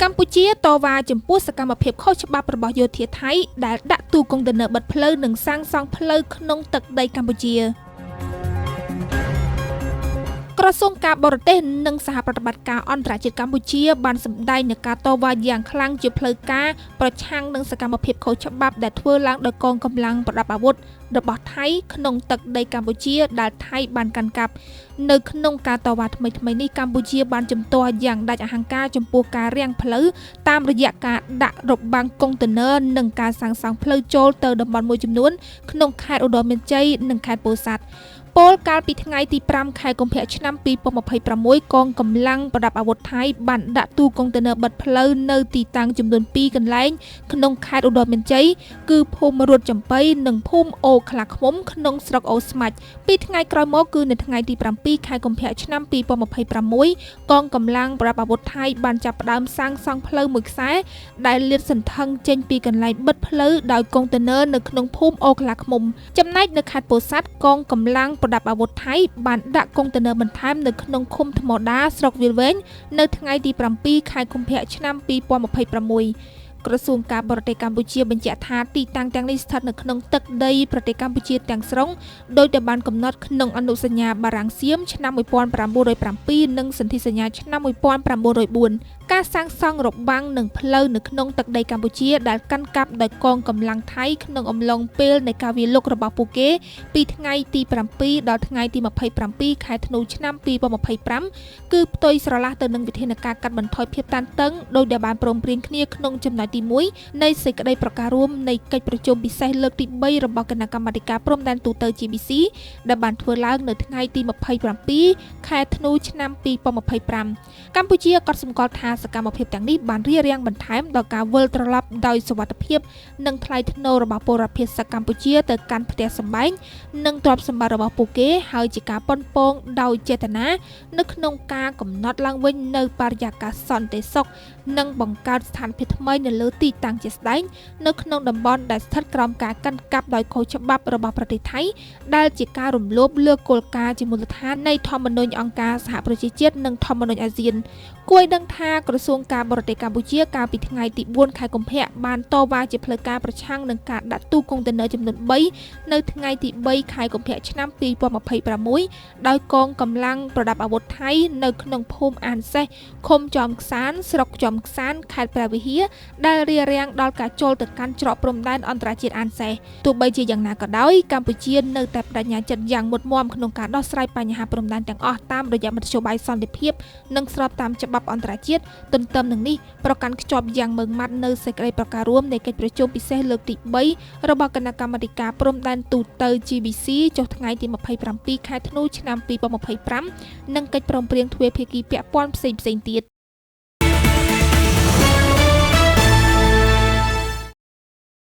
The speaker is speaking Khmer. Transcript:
កម្ពុជាតវ៉ាចំពោះសកម្មភាពខុសច្បាប់របស់យោធាថៃដែលដាក់ទូកុងតឺន័របិទផ្លូវនិងសាងសង់ផ្លូវក្នុងទឹកដីកម្ពុជាក្រសួងការបរទេសនិងសហប្រតិបត្តិការអន្តរជាតិកម្ពុជាបានសម្ដែងនូវការតវ៉ាយ៉ាងខ្លាំងជាផ្លូវការប្រឆាំងនឹងសកម្មភាពខុសច្បាប់ដែលធ្វើឡើងដោយកងកម្លាំងប្រដាប់អាវុធរបស់ថៃក្នុងទឹកដីកម្ពុជាដែលថៃបានកាន់កាប់នៅក្នុងការតវ៉ាថ្មីៗនេះកម្ពុជាបានជំទាស់យ៉ាងដាច់អហង្ការចំពោះការរាំងផ្លូវតាមរយៈការដាក់របាំងកុងតឺន័រនិងការសាងសង់ផ្លូវចូលទៅតំបន់មួយចំនួនក្នុងខេត្តឧត្តរមានជ័យនិងខេត្តពោធិ៍សាត់ពលកាលពីថ្ងៃទី5ខែកុម្ភៈឆ្នាំ2026កងកម្លាំងប្រដាប់អាវុធថៃបានដាក់ទូកុងតឺន័របិទផ្លូវនៅទីតាំងចំនួន2កន្លែងក្នុងខេត្តឧត្តរមានជ័យគឺភូមិរត់ចំបៃនិងភូមិអូខ្លាឃ្មុំក្នុងស្រុកអូស្មាច់ពីថ្ងៃក្រោយមកគឺនៅថ្ងៃទី7ខែកុម្ភៈឆ្នាំ2026កងកម្លាំងប្រដាប់អាវុធថៃបានចាប់ផ្ដើមសាងសង់ផ្លូវមួយខ្សែដែលលាតសន្ធឹងចេញពីកន្លែងបិទផ្លូវដោយកុងតឺន័រនៅក្នុងភូមិអូខ្លាឃ្មុំចំណែកនៅខេត្តពោធិ៍សាត់កងកម្លាំងប្រដាប់អាវុធថៃបានដាក់កុងតឺន័របន្ថែមនៅក្នុងឃុំថ្មដាស្រុកវាលវែងនៅថ្ងៃទី7ខែកុម្ភៈឆ្នាំ2026ក្រសួងការបរទេសកម្ពុជាបញ្ជាក់ថាទីតាំងទាំងនេះស្ថិតនៅក្នុងទឹកដីប្រទេសកម្ពុជាទាំងស្រុងដោយតែបានកំណត់ក្នុងអនុសញ្ញាបារាំងសៀមឆ្នាំ1907និងសន្ធិសញ្ញាឆ្នាំ1904ការសាងសង់របាំងនិងផ្លូវនៅក្នុងទឹកដីកម្ពុជាដែលកាន់កាប់ដោយកងកម្លាំងថៃក្នុងអំឡុងពេលនៃការវាយលុករបស់ពួកគេពីថ្ងៃទី7ដល់ថ្ងៃទី27ខែធ្នូឆ្នាំ2025គឺផ្ទុយស្រឡះទៅនឹងវិធានការកាត់បន្ថយភាពតានតឹងដោយដែលបានព្រមព្រៀងគ្នាក្នុងចំណុចទី1នៃសេចក្តីប្រកាសរួមនៃកិច្ចប្រជុំពិសេសលើកទី3របស់គណៈកម្មាធិការព្រំដែនទូត GBC ដែលបានធ្វើឡើងនៅថ្ងៃទី27ខែធ្នូឆ្នាំ2025កម្ពុជាក៏សម្គាល់ថាសកម្មភាពទាំងនេះបានរារាំងបន្ថែមដល់ការវិលត្រឡប់ដោយសុវត្ថិភាពនិងថ្លៃថ្នូររបស់ពលរដ្ឋភាគតិចកម្ពុជាទៅកាន់ផ្ទះសម្បែងនិងទ្រព្យសម្បត្តិរបស់ពួកគេហើយជាការប៉ុនប៉ងដោយចេតនានៅក្នុងការកំណត់ឡើងវិញនៅបរិយាកាសសន្តិសុខនិងបង្កើតស្ថានភាពថ្មីនៅលើទីតាំងជាស្ដែងនៅក្នុងតំបន់ដែលស្ថិតក្រោមការកាន់កាប់ដោយខុសច្បាប់របស់ប្រទេសថៃដែលជាការរំលោភលើគោលការណ៍ជាមូលដ្ឋាននៃធម្មនុញ្ញអង្គការសហប្រជាជាតិនិងធម្មនុញ្ញអាស៊ានគួរឲ្យដឹងថាក្រសួងការបរទេសកម្ពុជាកាលពីថ្ងៃទី4ខែកុម្ភៈបានតវ៉ាជាផ្លូវការប្រឆាំងនឹងការដាក់ទូកុងតឺន័រចំនួន3នៅថ្ងៃទី3ខែកុម្ភៈឆ្នាំ2026ដោយកងកម្លាំងប្រដាប់អាវុធថៃនៅក្នុងភូមិអានសេះឃុំចំខ្សានស្រុកចំខ្សានខេត្តព្រះវិហារដែលរារាំងដល់ការចូលទៅកាន់ច្រកព្រំដែនអន្តរជាតិអានសេះទោះបីជាយ៉ាងណាក៏ដោយកម្ពុជានៅតែបដិញ្ញាចិត្តយ៉ាងមុតមាំក្នុងការដោះស្រាយបញ្ហាព្រំដែនទាំងអស់តាមរយៈមធ្យោបាយសន្តិភាពនិងស្របតាមច្បាប់អន្តរជាតិទន្ទឹមនឹងនេះប្រកាន់ខ្ជាប់យ៉ាងម៉ឺងម៉ាត់នៅសេចក្តីប្រកាសរួមនៃកិច្ចប្រជុំពិសេសលើកទី3របស់គណៈកម្មាធិការព្រំដែនទូត GBC ចុះថ្ងៃទី27ខែធ្នូឆ្នាំ2025និងកិច្ចព្រមព្រៀងទ្វេភាគីពាក់ព័ន្ធផ្សេងៗទៀត